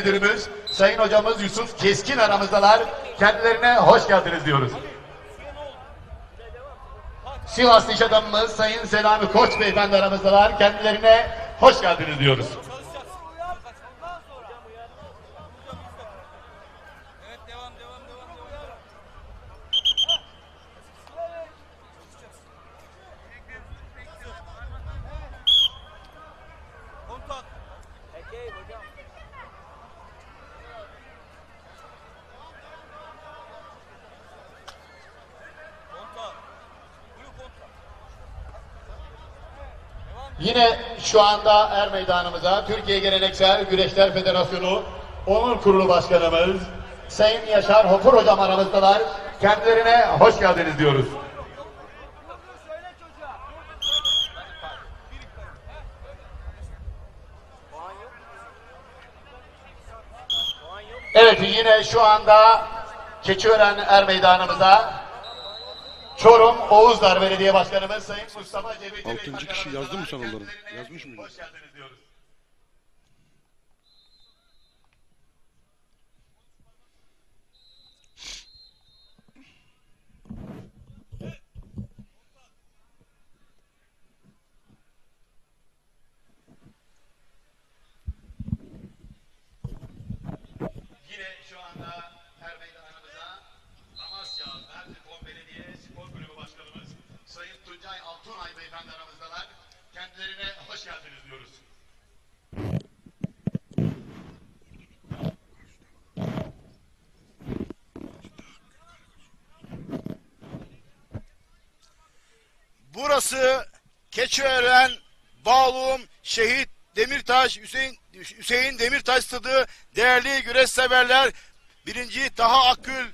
Müdürümüz, Sayın Hocamız Yusuf Keskin aramızdalar. Kendilerine hoş geldiniz diyoruz. Sivaslı iş adamımız Sayın Selami Koç Beyefendi aramızdalar. Kendilerine hoş geldiniz diyoruz. Yine şu anda er meydanımıza Türkiye Geleneksel Güreşler Federasyonu Onur Kurulu Başkanımız Sayın Yaşar Hopur Hocam aramızdalar. Kendilerine hoş geldiniz diyoruz. Evet, yine şu anda Keçiören er meydanımıza Çorum Oğuzlar Belediye Başkanımız Sayın Mustafa Cebeci Bey. 6. kişi yazdı mı sen onları? Yazmış mıydın? Hoş geldiniz diyoruz. Yine şu anda her meydanımıza Amasya Mertifon Belediye Spor Kulübü Başkanımız Sayın Tuncay Altunay Beyefendi aramızdalar. Kendilerine hoş geldiniz diyoruz. Burası Keçiören Bağlum Şehit Demirtaş Hüseyin Demirtaş Stadı. Değerli güreş severler, 1. Taha Akgül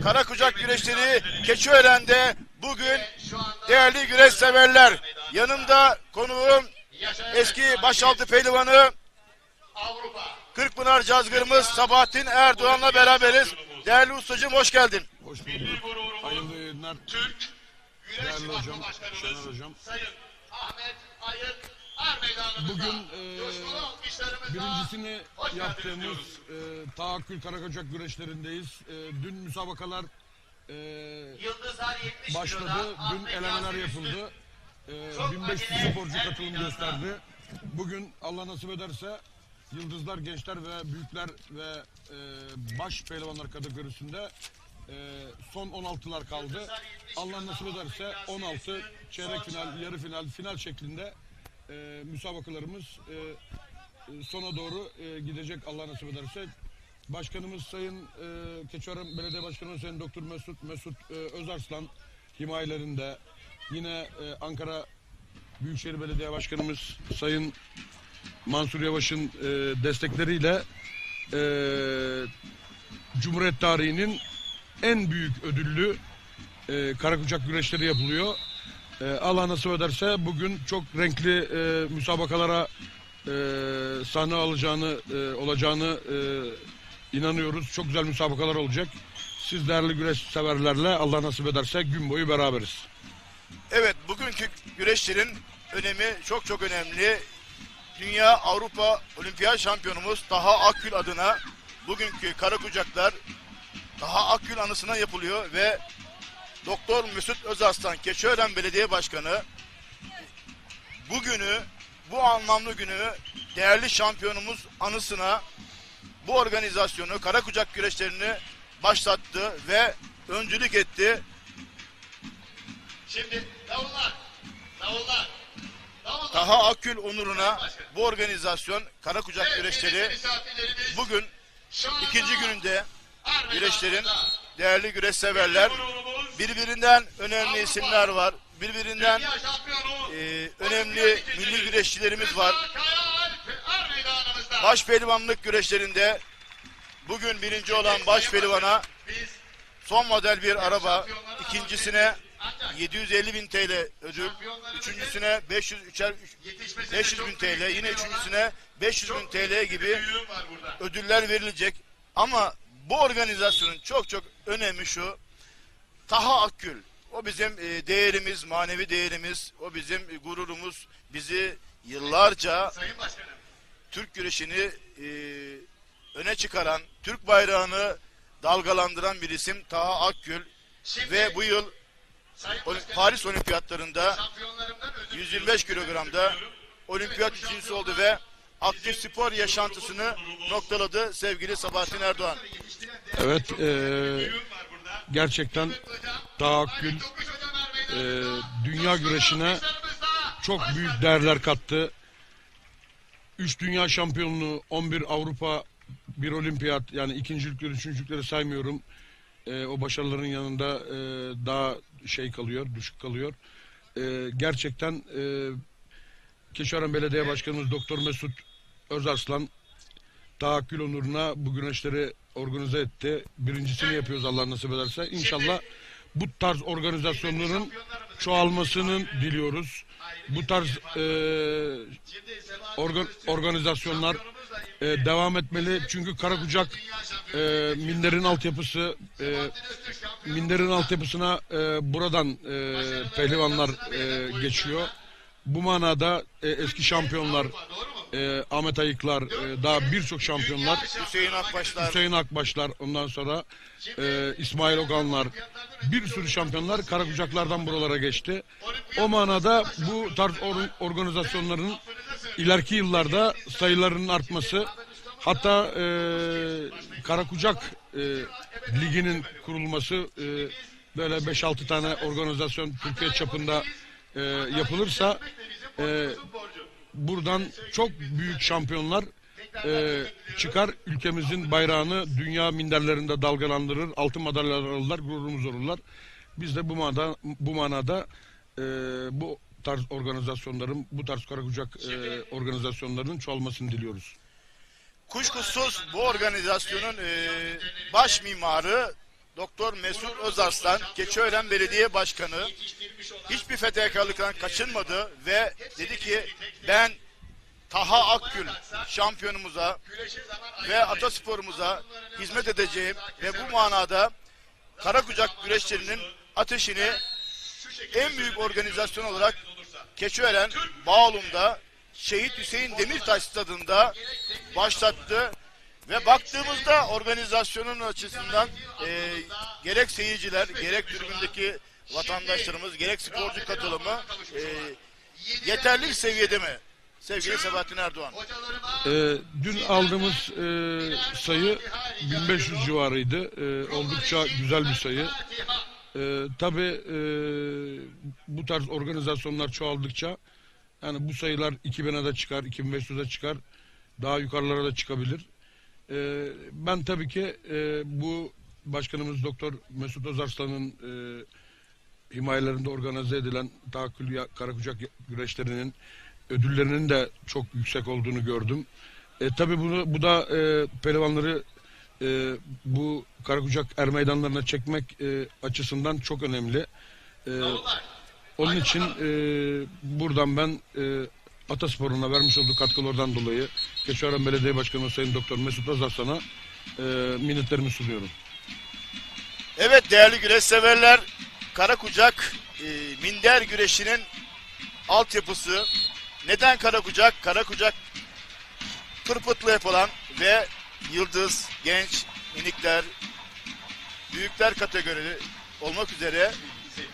Karakucak güreşleri Keçiören'de bugün. Değerli güreş severler, yanımda konuğum eski başaltı pehlivanı Kırkpınar Cazgırımız Sabahattin Erdoğan'la beraberiz. Değerli ustacığım, hoş geldin. Hoş bulduk. Hayırlı yayınlar. Değerli hocam, Şener hocam. Sayın Ahmet Ayık er meydanımızda Bugün coşkulu alkışlarımızla birincisini hoş geldiniz yaptığımız diyoruz. Tahakkül Karakucak güreşlerindeyiz. Dün müsabakalar Yıldızlar 70 başladı. kiloda, Dün Ahmet elemeler Yasin yapıldı. Çok 1500 acele sporcu her katılım meydanda. gösterdi. Bugün Allah nasip ederse Yıldızlar, Gençler ve Büyükler ve baş pehlivanlar kategorisinde son 16'lar kaldı. Allah nasip ederse 16 çeyrek final, yarı final, final şeklinde müsabakalarımız sona doğru gidecek Allah nasip ederse. Başkanımız Sayın Keçiören Belediye Başkanımız Sayın Doktor Mesut Özarslan himayelerinde, yine Ankara Büyükşehir Belediye Başkanımız Sayın Mansur Yavaş'ın destekleriyle Cumhuriyet tarihinin en büyük ödüllü Karakucak güreşleri yapılıyor. Allah nasip ederse bugün çok renkli müsabakalara sahne olacağını inanıyoruz. Çok güzel müsabakalar olacak. Siz değerli güreş severlerle Allah nasip ederse gün boyu beraberiz. Evet, bugünkü güreşlerin önemi çok çok önemli. Dünya Avrupa Olimpiyat Şampiyonumuz Taha Akgül adına bugünkü Karakucaklar Taha Akgül anısına yapılıyor ve Doktor Mesut Özarslan Keçiören Belediye Başkanı bugünü, bu anlamlı günü değerli şampiyonumuz anısına bu organizasyonu, Karakucak güreşlerini başlattı ve öncülük etti. Şimdi davullar. Taha Akgül onuruna bu organizasyon Karakucak güreşleri bugün ikinci gününde güreşlerin değerli güreş severler, birbirinden önemli isimler var, birbirinden önemli milli güreşçilerimiz var. Baş pehlivanlık güreşlerinde bugün birinci olan baş pehlivana son model bir araba, ikincisine 750.000 TL ödül, üçüncüsüne 500.000 TL, yine üçüncüsüne 500.000 TL gibi ödüller verilecek. Ama bu organizasyonun çok çok önemi şu: Taha Akgül, o bizim değerimiz, manevi değerimiz, o bizim gururumuz. Bizi yıllarca Türk güreşini öne çıkaran, Türk bayrağını dalgalandıran bir isim Taha Akgül ve bu yıl Paris Olimpiyatlarında 125 kilogramda olimpiyat üçüncüsü oldu ve aktif spor yaşantısını noktaladı sevgili Sabahattin Erdoğan. Evet, gerçekten Taha Akgül dünya güreşine çok büyük değerler kattı. 3 dünya şampiyonluğu, 11 Avrupa, 1 olimpiyat, yani ikincilikleri, üçüncülükleri saymıyorum. O başarıların yanında daha kalıyor, düşük kalıyor. Gerçekten Keçiören Belediye Başkanımız Doktor Mesut Özarslan Taha Akgül onuruna bu güreşleri organize etti. Birincisini yapıyoruz Allah nasip ederse. İnşallah bu tarz organizasyonların çoğalmasını diliyoruz. Bu tarz organizasyonlar devam etmeli. Çünkü Karakucak minderin altyapısına buradan pehlivanlar geçiyor. Bu manada eski şampiyonlar, Ahmet Ayıklar, daha birçok şampiyonlar, Hüseyin Akbaşlar, ondan sonra İsmail Oganlar, bir sürü şampiyonlar Karakucaklardan buralara geçti. O manada bu tarz organizasyonların ileriki yıllarda sayılarının artması, hatta Karakucak liginin kurulması, böyle 5-6 tane organizasyon Türkiye çapında yapılırsa buradan çok büyük şampiyonlar çıkar, ülkemizin bayrağını dünya minderlerinde dalgalandırır, altın madalyalar alırlar, gururumuz olurlar. Biz de bu manada bu tarz organizasyonların, bu tarz Karakucak organizasyonlarının çoğalmasını diliyoruz. Kuşkusuz bu organizasyonun baş mimarı Doktor Mesut Özarslan, Keçiören Belediye Başkanı, hiçbir fedakarlıktan kaçınmadı ve dedi ki ben Taha Akgül şampiyonumuza ve atasporumuza hizmet edeceğim ve bu manada Karakucak güreşlerinin ateşini en büyük organizasyon olarak Keçiören Bağolum'da Şehit Hüseyin Demirtaş stadında başlattı. Ve baktığımızda organizasyonun açısından gerek seyirciler, gerek tribündeki vatandaşlarımız, gerek sporcu katılımı yeterli seviyede mi sevgili Sabahattin Erdoğan? Dün aldığımız sayı 1500 civarıydı. Oldukça güzel bir sayı. Tabii bu tarz organizasyonlar çoğaldıkça yani bu sayılar 2000'e de çıkar, 2500'e çıkar, daha yukarılara da çıkabilir. Ben tabii ki bu başkanımız Doktor Mesut Özarslan'ın himayelerinde organize edilen Taha Akgül Karakucak güreşlerinin ödüllerinin de çok yüksek olduğunu gördüm. Tabii bu da pehlivanları bu Karakucak er meydanlarına çekmek açısından çok önemli. Onun için buradan ben Ataspor'una vermiş olduğu katkılardan dolayı Keçiören Belediye Başkanı Sayın Doktor Mesut Özarslan'a minnetlerimi sunuyorum. Evet değerli güreş severler, Karakucak minder güreşinin altyapısı. Neden Karakucak? Karakucak Pırpıt'la yapılan ve yıldız, genç, minikler, büyükler kategorili olmak üzere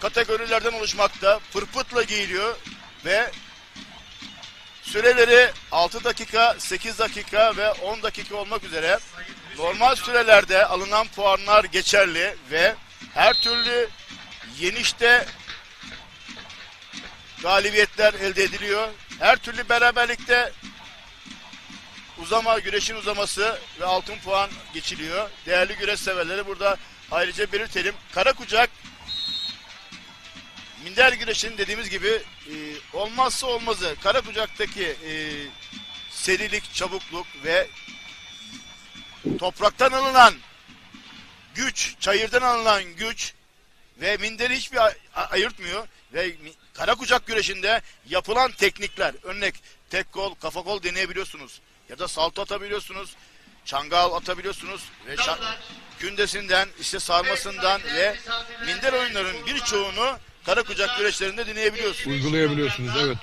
kategorilerden oluşmakta. Pırpıt'la giyiliyor ve süreleri 6 dakika, 8 dakika ve 10 dakika olmak üzere normal sürelerde alınan puanlar geçerli ve her türlü yenişte galibiyetler elde ediliyor. Her türlü beraberlikte güreşin uzaması ve altın puan geçiliyor. Değerli güreş severleri burada ayrıca belirtelim. Karakucak minder güreşinin dediğimiz gibi olmazsa olmazı. Karakucak'taki serilik, çabukluk ve topraktan alınan güç, çayırdan alınan güç ve minderi hiçbir ayırtmıyor. Ve Karakucak güreşinde yapılan teknikler, örnek tek kol, kafa kol deneyebiliyorsunuz. Ya da salto atabiliyorsunuz, çangal atabiliyorsunuz ve kündesinden, işte sarmasından ve minder oyunlarının birçoğunu Karakucak güreşlerinde deneyebiliyorsunuz. Uygulayabiliyorsunuz, evet.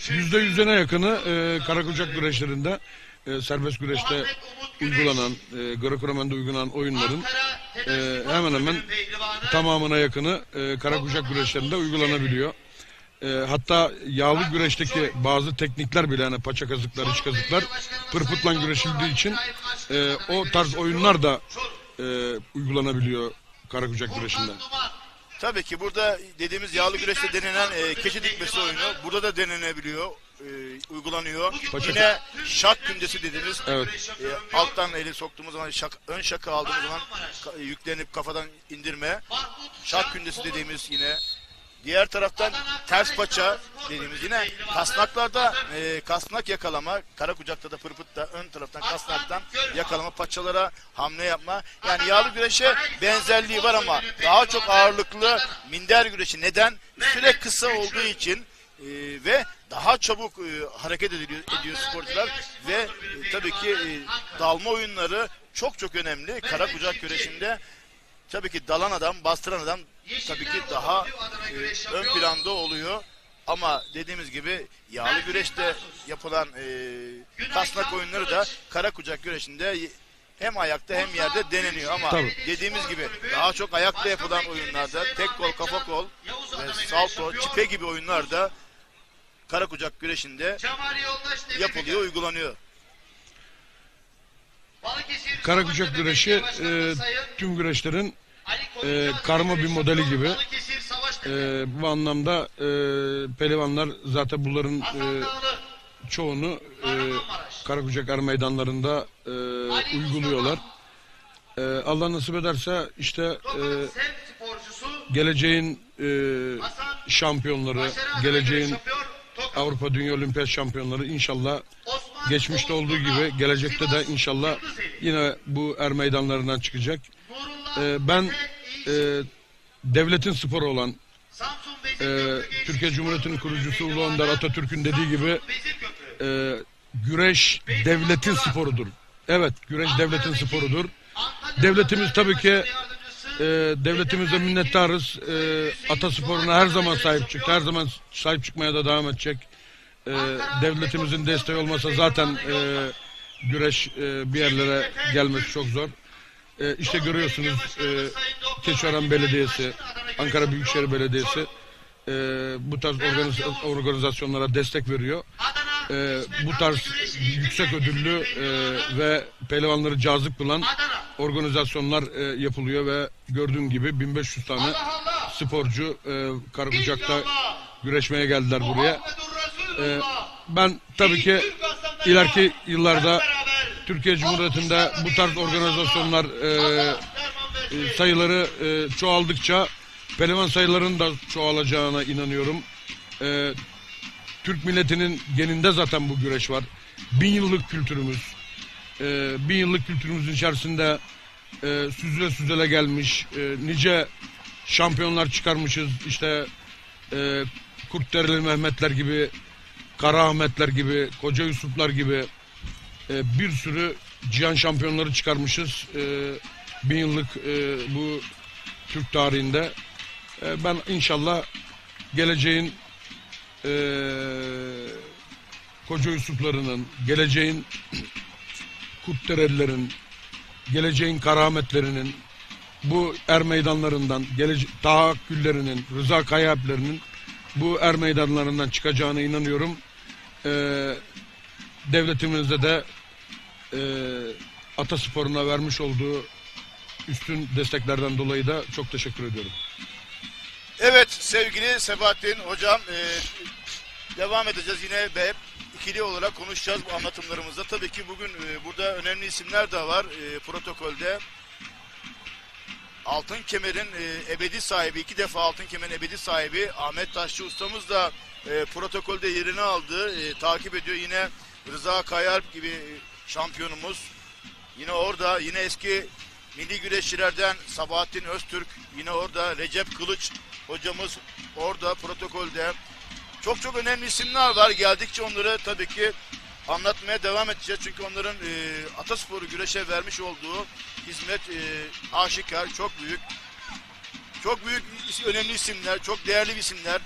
%100'üne yakını Karakucak güreşlerinde serbest güreşte uygulanan, Greco-Romen'de uygulanan oyunların hemen hemen tamamına yakını karakuşak güreşlerinde uygulanabiliyor. Hatta yağlı güreşteki bazı teknikler bile, hani paça kazıklar, iç kazıklar pırpıtla güreşildiği için o tarz oyunlar da uygulanabiliyor karakuşak güreşinde. Tabii ki burada dediğimiz yağlı güreşte denenen keçi dikmesi oyunu burada da denenebiliyor, uygulanıyor. Yine şak kündesi dediğimiz, Evet. alttan eli soktuğumuz zaman ön şakı aldığımız zaman yüklenip kafadan indirme. Şak kündesi dediğimiz yine. Diğer taraftan ters paça dediğimiz yine kasnaklarda kasnak yakalama, kara kucakta da pırpıtta ön taraftan kasnaktan yakalama, paçalara hamle yapma. Yani yağlı güreşe benzerliği var ama daha çok ağırlıklı minder güreşi. Neden? Süre kısa olduğu için ve daha çabuk hareket ediyor sporcular ve tabii ki dalma oyunları çok önemli. Kara kucak güreşinde tabii ki dalan adam, bastıran adam tabii ki daha ön planda oluyor. Ama dediğimiz gibi yağlı güreşte yapılan kasnak oyunları da kara kucak güreşinde hem ayakta hem yerde deneniyor. Ama dediğimiz gibi daha çok ayakta yapılan oyunlarda tek kol, kafa kol ve salto, çipe gibi oyunlarda kara kucak güreşinde yapılıyor, uygulanıyor. Karakuşak güreşi tüm güreşlerin karma bir modeli gibi. Bu anlamda pehlivanlar zaten bunların çoğunu Karakucak Er meydanlarında uyguluyorlar. Allah nasip ederse işte geleceğin şampiyonları, geleceğin Avrupa Dünya Olimpiyat şampiyonları inşallah geçmişte olduğu gibi gelecekte de inşallah yine bu er meydanlarından çıkacak. Ben devletin sporu olan Türkiye Cumhuriyeti'nin kurucusu Ulu Önder Atatürk'ün dediği gibi güreş devletin sporudur. Evet, güreş devletin sporudur. Devletimiz tabii ki devletimize minnettarız. Atasporuna her zaman sahip çıktı. Her zaman sahip çıkmaya da devam edecek. Devletimizin desteği olmasa zaten güreş bir yerlere gelmesi çok zor. İşte görüyorsunuz Keçiören Belediyesi, Ankara Büyükşehir Belediyesi bu tarz organizasyonlara destek veriyor. Bu tarz yüksek ödüllü ve pehlivanları cazip kılan organizasyonlar yapılıyor ve gördüğün gibi 1500 tane sporcu Karakucak'ta güreşmeye geldiler buraya. Ben tabii ki ileriki yıllarda Türkiye Cumhuriyeti'nde bu tarz organizasyonlar sayıları çoğaldıkça pehlivan sayılarının da çoğalacağına inanıyorum. Türk milletinin geninde zaten bu güreş var. 1000 yıllık kültürümüz. 1000 yıllık kültürümüzün içerisinde süzüle süzüle gelmiş. Nice şampiyonlar çıkarmışız. İşte Kurtdereli Mehmetler gibi, Kara Ahmetler gibi, Koca Yusuflar gibi bir sürü cihan şampiyonları çıkarmışız. 1000 yıllık bu Türk tarihinde. Ben inşallah geleceğin Koca Yusuflarının, geleceğin Kurtderelilerin, geleceğin Karahametlerinin, bu er meydanlarından, Taha Akgüllerinin, Rıza Kayaalp'lerinin bu er meydanlarından çıkacağına inanıyorum. Devletimizde de atasporuna vermiş olduğu üstün desteklerden dolayı da çok teşekkür ediyorum. Evet sevgili Sebahattin hocam, devam edeceğiz yine hep ikili olarak konuşacağız bu anlatımlarımızda. Tabii ki bugün burada önemli isimler de var protokolde. Altın kemerin ebedi sahibi, 2 defa altın kemerin ebedi sahibi Ahmet Taşçı ustamız da protokolde yerini aldı. Takip ediyor yine Rıza Kayaalp gibi şampiyonumuz. Yine orada, yine eski milli güreşçilerden Sabahattin Öztürk yine orada, Recep Kılıç hocamız orada protokolde. Çok önemli isimler var. Geldikçe onları tabii ki anlatmaya devam edeceğiz. Çünkü onların atasporu güreşe vermiş olduğu hizmet aşikar, çok büyük. Çok büyük, önemli isimler, çok değerli isimler.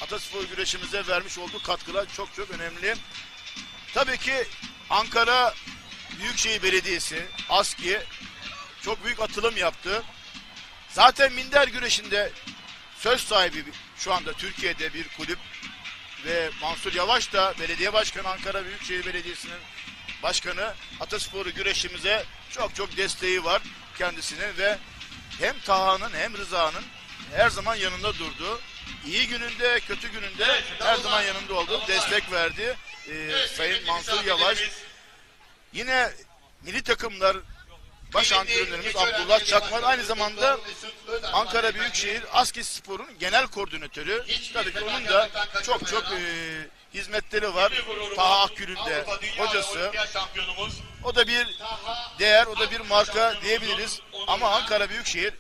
Ataspor güreşimize vermiş olduğu katkılar çok önemli. Tabii ki Ankara Büyükşehir Belediyesi, ASKİ çok büyük atılım yaptı. Zaten minder güreşinde söz sahibi şu anda Türkiye'de bir kulüp ve Mansur Yavaş da belediye başkanı, Ankara Büyükşehir Belediyesi'nin başkanı. Atasporu güreşimize çok desteği var kendisine ve hem Taha'nın hem Rıza'nın her zaman yanında durdu. İyi gününde, kötü gününde her zaman yanında oldu. Destek verdi Sayın Mansur Yavaş. Yine milli takımlar baş antrenörümüz Abdullah Çakmar aynı zamanda Ankara Büyükşehir ASKİ Spor'un genel koordinatörü. Tabii ki onun da çok hizmetleri var. Taha Akgül'ün de hocası. O da bir değer, o da bir marka diyebiliriz. Ama Ankara Büyükşehir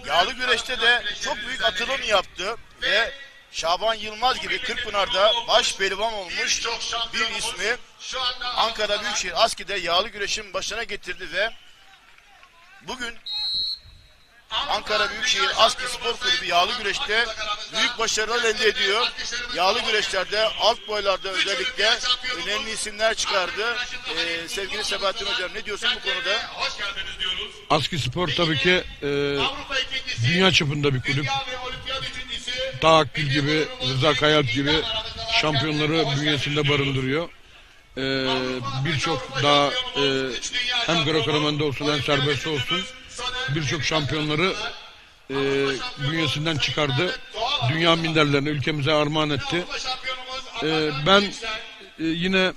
yağlı güreşte de çok büyük atılım yaptı ve Şaban Yılmaz gibi Kırkpınar'da baş pehlivan olmuş bir ismi Ankara Büyükşehir ASKİ'de yağlı güreşin başına getirdi ve bugün Ankara Büyükşehir ASKİ Spor Kulübü yağlı güreşte büyük başarılar elde ediyor. Yağlı güreşlerde, alt boylarda özellikle önemli isimler çıkardı. Sevgili Sebahattin Hocam ne diyorsun bu konuda? ASKİ Spor tabii ki dünya çapında bir kulüp. Taha Akgül gibi, Rıza Kayalp gibi şampiyonları bünyesinde barındırıyor. Birçok daha hem Greco-Romen'de olsun hem serbest olsun birçok şampiyonları bünyesinden çıkardı. Dünya minderlerini ülkemize armağan etti. Ben yine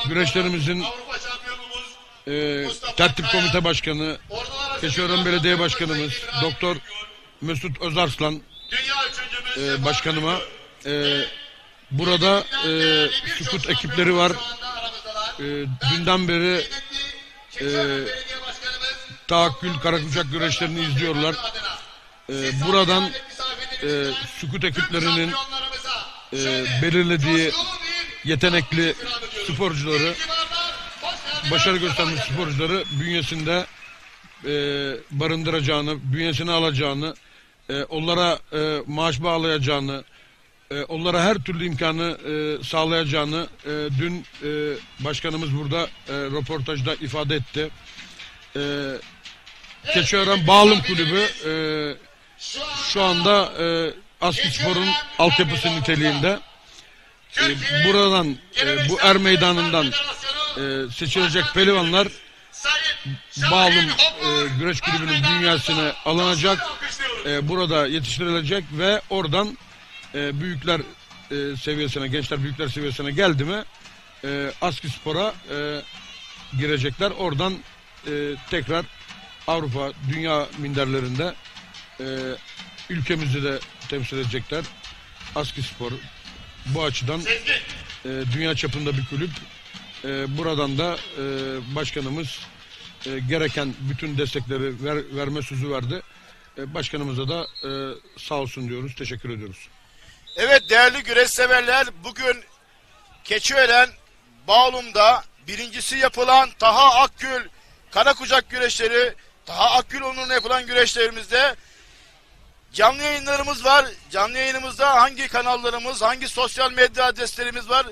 güreşlerimizin tertip komite başkanı, Keçiören Belediye Başkanımız Doktor Mesut Özarslan başkanıma burada scout ekipleri var. Dünden beri Tahakkül Karakucak güreşlerini izliyorlar. Buradan scout ekiplerinin belirlediği yetenekli sporcuları, başarı göstermiş sporcuları bünyesinde barındıracağını, bünyesine alacağını, onlara maaş bağlayacağını, onlara her türlü imkanı sağlayacağını dün başkanımız burada röportajda ifade etti. Keçiören Bağlum Kulübü şu anda ASKİ Spor'un altyapısı niteliğinde. Buradan bu er meydanından seçilecek pehlivanlar Bağlum Güreş Kulübü'nün bünyesine alınacak, burada yetiştirilecek ve oradan büyükler seviyesine, gençler büyükler seviyesine geldi mi ASKİ Spor'a girecekler. Oradan tekrar Avrupa, dünya minderlerinde ülkemizi de temsil edecekler. ASKİ Spor bu açıdan dünya çapında bir kulüp. Buradan da başkanımız gereken bütün destekleri verme sözü verdi. Başkanımıza da sağ olsun diyoruz. Teşekkür ediyoruz. Evet değerli güreş severler, bugün Keçiören Bağlum'da birincisi yapılan Taha Akgül Karakucak güreşleri, Taha Akgül onuruna yapılan güreşlerimizde canlı yayınlarımız var. Canlı yayınımızda hangi kanallarımız, hangi sosyal medya adreslerimiz var?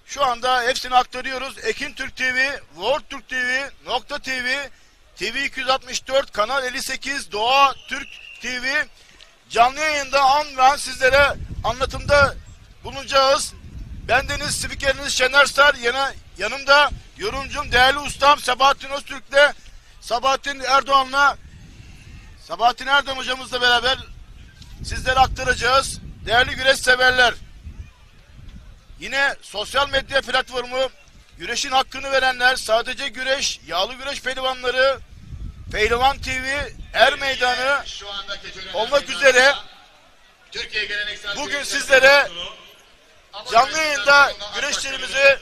Şu anda hepsini aktarıyoruz. Ekin Türk TV, World Türk TV, Nokta TV, TV 264, Kanal 58, Doğa Türk TV. Canlı yayında an ve an sizlere anlatımda bulunacağız. Bendeniz spikeriniz Şener Sar, yanımda yorumcum değerli ustam Sabahattin Öztürk'le Sabahattin Erdoğan hocamızla beraber sizlere aktaracağız. Değerli güreş severler, yine sosyal medya platformu güreşin hakkını verenler, sadece güreş, yağlı güreş pehlivanları, Pehlivan TV, Er Meydanı olmak üzere bugün sizlere canlı yayında güreşlerimizi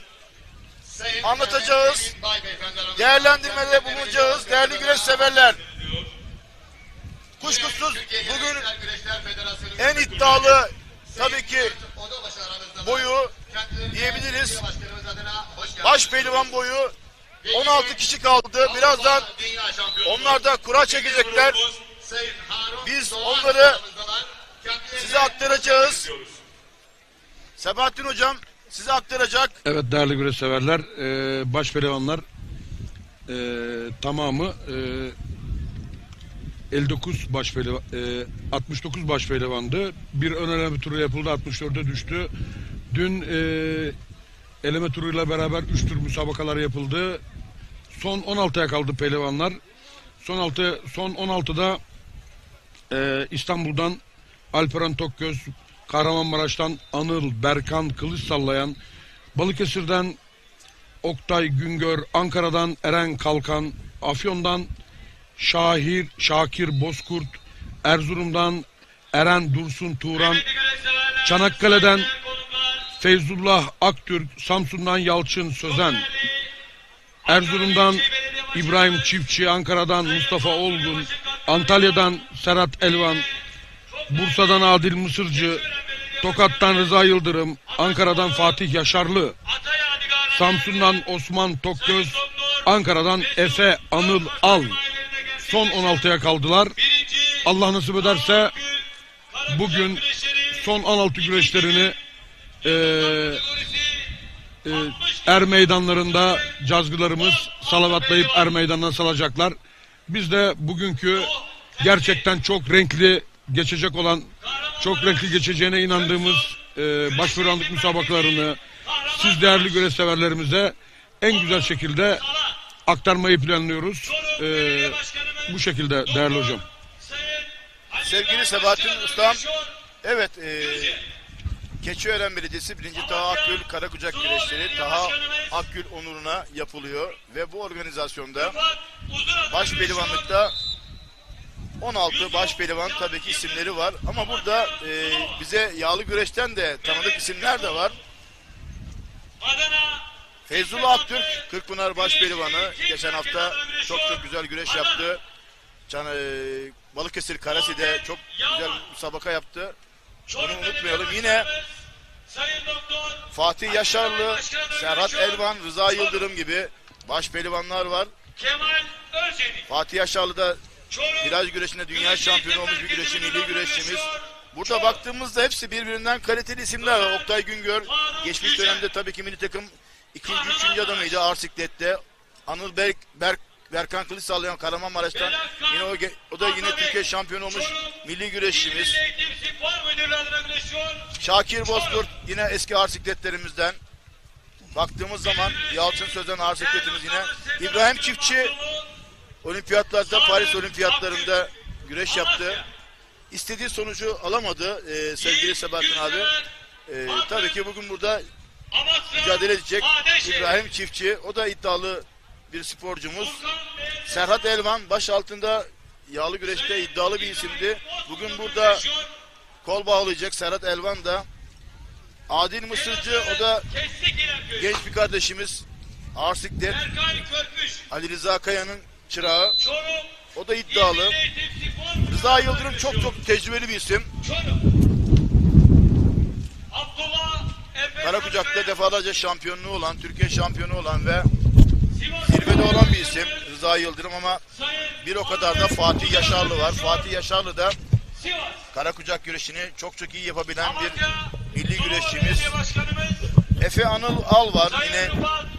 anlatacağız, değerlendirmede bulunacağız. Değerli güreş severler, kuşkusuz bugün en iddialı tabii ki boyu diyebiliriz. Baş pehlivan boyu 16 kişi kaldı. Birazdan onlar da kura çekecekler. Biz onları size aktaracağız. Sebahattin hocam, size aktaracak. Evet değerli güreşseverler, baş pehlivanlar tamamı 59 baş pehlivan, 69 baş pehlivandı. Bir ön eleme turu yapıldı, 64'e düştü. Dün eleme turuyla beraber 3 tur müsabakalar yapıldı. Son 16'ya kaldı pehlivanlar. Son 16'da İstanbul'dan Alperen Tokgöz, Kahramanmaraş'tan Anıl Berkan Kılıç Sallayan, Balıkesir'den Oktay Güngör, Ankara'dan Eren Kalkan, Afyon'dan Şakir Bozkurt, Erzurum'dan Eren Dursun Turan, Çanakkale'den Feyzullah Aktürk, Samsun'dan Yalçın Sözen, Erzurum'dan İbrahim Çiftçi, Ankara'dan Mustafa Olgun, Antalya'dan Serhat Elvan, Bursa'dan Adil Mısırcı, Tokat'tan Rıza Yıldırım, Ankara'dan Fatih Yaşarlı, Samsun'dan Osman Tokgöz, Ankara'dan Efe Anıl Al. Son 16'ya kaldılar. Allah nasip ederse bugün son 16 güreşlerini er meydanlarında cazgılarımız salavatlayıp er meydanına salacaklar. Biz de bugünkü gerçekten çok renkli geçecek olan, çok renkli geçeceğine inandığımız baş pehlivanlık müsabakalarını siz değerli güreş severlerimize en güzel şekilde aktarmayı planlıyoruz. Bu şekilde değerli hocam. Sevgili Sebahattin Ustam, evet, Keçiören Belediyesi 1. Taha Akgül Karakucak güreşleri Taha Akgül onuruna yapılıyor ve bu organizasyonda baş pehlivanlıkta 16 baş pehlivan tabii ki isimleri var ama burada bize yağlı güreşten de tanıdık isimler de var. Feyzullah Aktürk, Kırkpınar baş pehlivanı, geçen hafta çok güzel güreş yaptı. Balıkesir Karasi'de çok güzel müsabaka yaptı. Bunu unutmayalım. Yine Fatih Yaşarlı, Serhat Elvan, Rıza Yıldırım gibi baş pehlivanlar var. Fatih Yaşarlı da plaj güreşinde dünya şampiyonu olmuş bir güreşçi, milli güreşçimiz. Burada baktığımızda hepsi birbirinden kaliteli isimler var. Oktay Güngör, geçmiş dönemde tabii ki milli takım ikinci, üçüncü adamıydı ağır siklette. Anıl Berkan Kılıç Sallayan Kahramanmaraş'tan, yine o da yine Türkiye şampiyonu olmuş milli güreşçimiz. Şakir Bozkurt yine eski ağır sikletlerimizden. Baktığımız zaman Yalçın Sözen ağır sikletimiz yine. İbrahim Çiftçi olimpiyatlarda, Paris olimpiyatlarında güreş yaptı. İstediği sonucu alamadı sevgili Sebahattin abi. Tabii ki bugün burada mücadele edecek İbrahim Çiftçi. O da iddialı bir sporcumuz. Serhat Elvan baş altında yağlı güreşte iddialı bir isimdi. Bugün burada kol bağlayacak Serhat Elvan da. Adil Mısırcı, o da genç bir kardeşimiz. Ağır siklet. Ali Rıza Kaya'nın çırağı. O da iddialı. Rıza Yıldırım çok tecrübeli bir isim. Karakucak'ta defalarca şampiyonluğu olan, Türkiye şampiyonu olan ve zirvede olan bir isim Rıza Yıldırım ama bir o kadar da Fatih Yaşarlı var. Fatih Yaşarlı da Karakucak güreşini çok iyi yapabilen bir milli güreşçimiz. Efe Anıl Al var yine,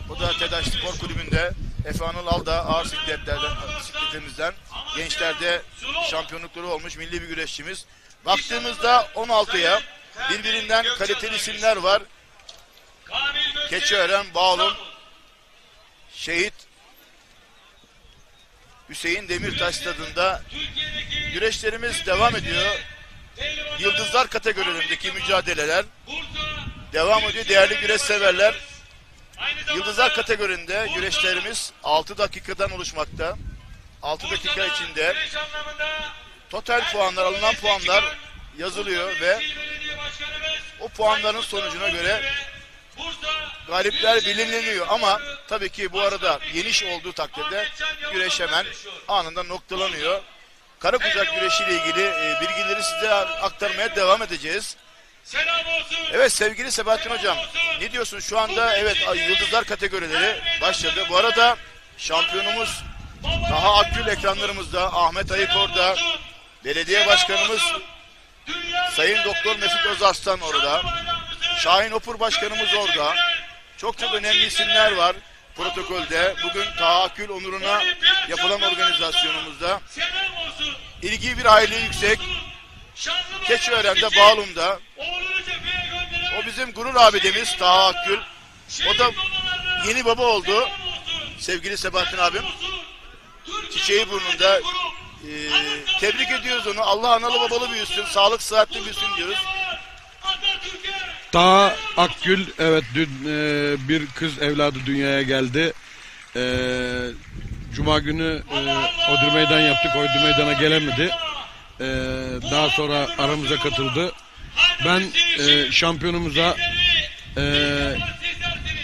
o da TEDAŞ Spor Kulübü'nde. Efe Anıl Al da ağır sikletimizden gençlerde şampiyonlukları olmuş milli bir güreşçimiz. Baktığımızda 16'ya birbirinden kaliteli isimler var. Keçiören, Bağlum, Şehit Hüseyin Demirtaş stadında güreşlerimiz devam ediyor. Yıldızlar kategorilerindeki mücadeleler devam ediyor değerli güreş severler. Yıldızlar kategorinde güreşlerimiz 6 dakikadan oluşmakta. 6 dakika içinde total puanlar, alınan puanlar yazılıyor ve o puanların sonucuna göre galipler belirleniyor ama tabii ki bu arada yeniş olduğu takdirde güreş hemen anında noktalanıyor. Karakucak güreşiyle ilgili bilgileri size aktarmaya devam edeceğiz. Evet sevgili Sebahattin Hocam, ne diyorsun şu anda? Evet, yıldızlar kategorileri başladı. Bu arada şampiyonumuz Taha Akgül ekranlarımızda, Ahmet Ayıkor'da, belediye başkanımız Sayın Doktor Mesut Özarslan orada. Şahin Opur Başkanımız orada. Çok önemli isimler var protokolde. Bugün tahakkül onuruna yapılan organizasyonumuzda. İlgi bir hayli yüksek. Keçiören'de, Bağlum'da. O bizim gurur abidemiz Tahakkül. O da yeni baba oldu. Sevgili Sebahattin abim. Çiçeği burnunda. Tebrik ediyoruz onu. Allah analı babalı büyüsün. Sağlık sıhhatli büyüsün diyoruz. Taha Akgül, evet, dün bir kız evladı dünyaya geldi. Cuma günü Odri Meydan yaptık. Odri Meydan'a gelemedi. Daha sonra aramıza katıldı. Ben şampiyonumuza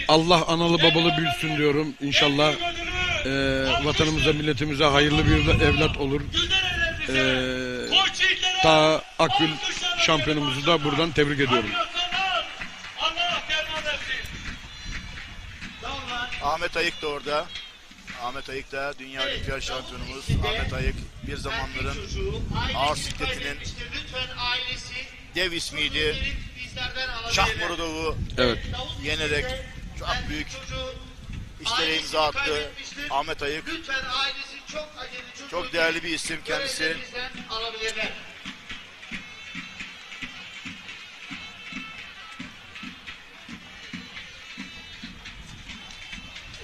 Allah analı babalı büyüsün diyorum. İnşallah vatanımıza, milletimize hayırlı bir evlat olur. Taha Akgül şampiyonumuzu da buradan tebrik ediyorum. Ahmet Ayık da orada. Ahmet Ayık da dünya olimpiyat şampiyonumuz. Ahmet Ayık bir zamanların ağır sikletinin dev ismiydi. Şahmurodov'u Evet. yenerek çok büyük işlere imza attı. Ahmet Ayık çok değerli bir isim kendisi.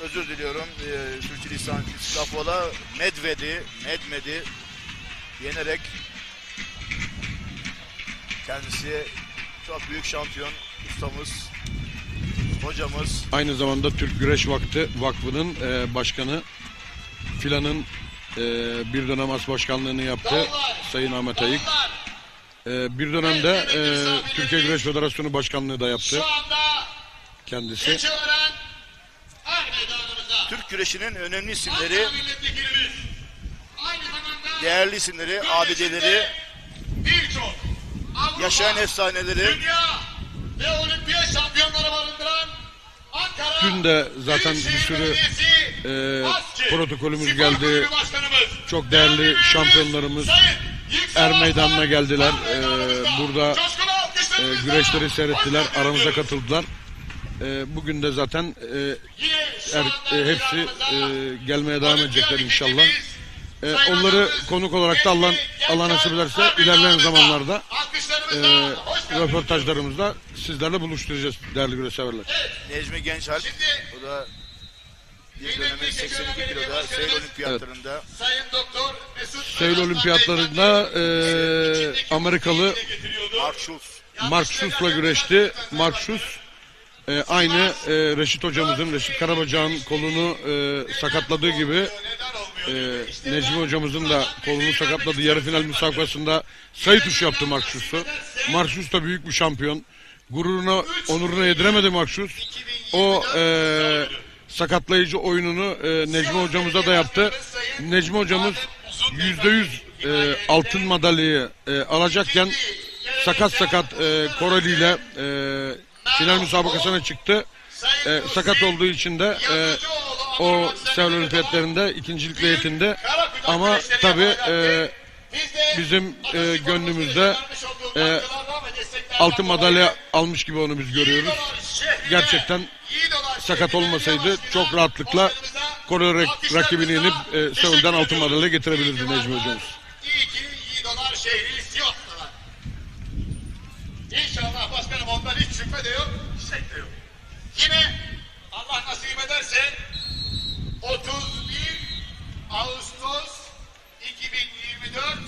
Özür diliyorum. Sürçülisan Skafola Medved'i yenerek kendisi çok büyük şampiyon ustamız, hocamız. Aynı zamanda Türk Güreş Vakfı'nın başkanı, filanın bir dönem as başkanlığını yaptı Sayın Ahmet Ayık. Bir dönemde Türkiye Güreş Federasyonu başkanlığı da yaptı kendisi. Türk güreşinin önemli isimleri, değerli isimleri, abideleri, yaşayan efsaneleri. Ve olimpiyat şampiyonları barındıran Ankara. Dün de zaten bir sürü protokolümüz geldi. Çok değerli şampiyonlarımız Er Meydanı'na geldiler. Burada güreşleri seyrettiler, aramıza katıldılar. Bugün de zaten hepsi gelmeye devam edecekler inşallah. Onları konuk olarak da Allah nasip ederse ilerleyen zamanlarda röportajlarımızda sizlerle buluşturacağız değerli güreş severler. Necmi Gençalp, o da bir dönemin 82 kiloda Seul Olimpiyatlarında. Seul Olimpiyatlarında Amerikalı Mark Schultz'la güreşti. Mark Schultz aynı Reşit hocamızın, Reşit Karabacak'ın kolunu sakatladığı gibi Necmi hocamızın da kolunu sakatladığı yarı final müsabakasında sayı tuşu yaptı Mark Schultz'u. Mark Schultz da büyük bir şampiyon. Gururuna, onuruna yediremedi Mark Schultz. O sakatlayıcı oyununu Necmi hocamıza da yaptı. Necmi hocamız %100 altın madalyayı alacakken sakat Koreli ile final müsabakasına çıktı. Sakat olduğu için de o Seul Olimpiyatlarında ikincilikle yetindi. Ama tabi bizim gönlümüzde altın madalya almış gibi onu biz görüyoruz. Gerçekten sakat olmasaydı çok rahatlıkla Kore rakibini yenip Seul'den altın madalya getirebilirdi Necmi hocamız. İnşallah başkanım, ondan hiç şüphe de yok, şek de yok. Yine Allah nasip ederse 31 Ağustos 2024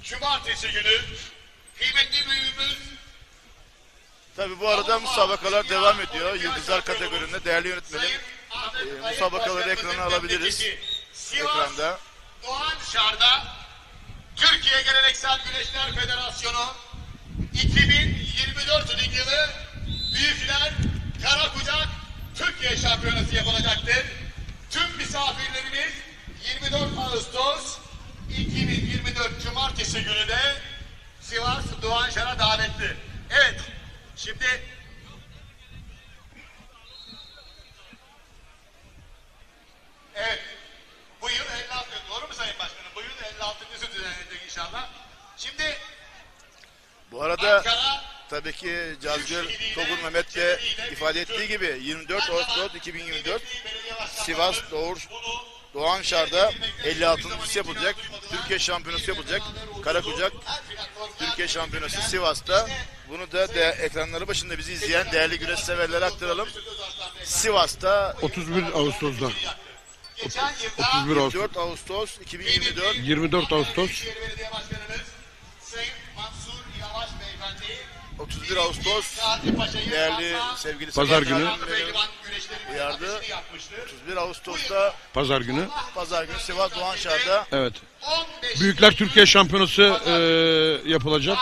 Cumartesi günü kıymetli büyüğümüz. Tabi bu arada müsabakalar devam ediyor. Yıldızlar kategorinde değerli yönetmenim. Müsabakaları ekrana alabiliriz. Ekranda. Doğan Şar'da Türkiye Geleneksel Güreşler Federasyonu 2024 yılı Büyükler Karakucak Türkiye Şampiyonası yapılacaktır. Tüm misafirlerimiz 24 Ağustos 2024 Cumartesi günü de Sivas Doğan Şar'a davetli. Evet, şimdi bu yıl 56, doğru mu Sayın Başkanım? Bu yıl 56.'sı düzenlenecek inşallah. Şimdi Bu arada tabii ki Cazgır Togun Mehmet de ifade ettiği gibi 24 Ağustos 2024 Sivas Doğanşar'da 56.sı yapılacak. Türkiye şampiyonası yapılacak. Karakucak Türkiye şampiyonası Sivas'ta. Bunu da ekranları başında bizi izleyen değerli güreş severlere aktaralım. Sivas'ta 31 Ağustos'da. 31 Ağustos. 4 Ağustos 2024 24 Ağustos. 31 Ağustos değerli sevgili Pazar günü. uyardı. 31 Ağustos'ta Pazar günü. Pazar günü Sivas Doğanşar'da Evet. Büyükler Türkiye Şampiyonası yapılacak.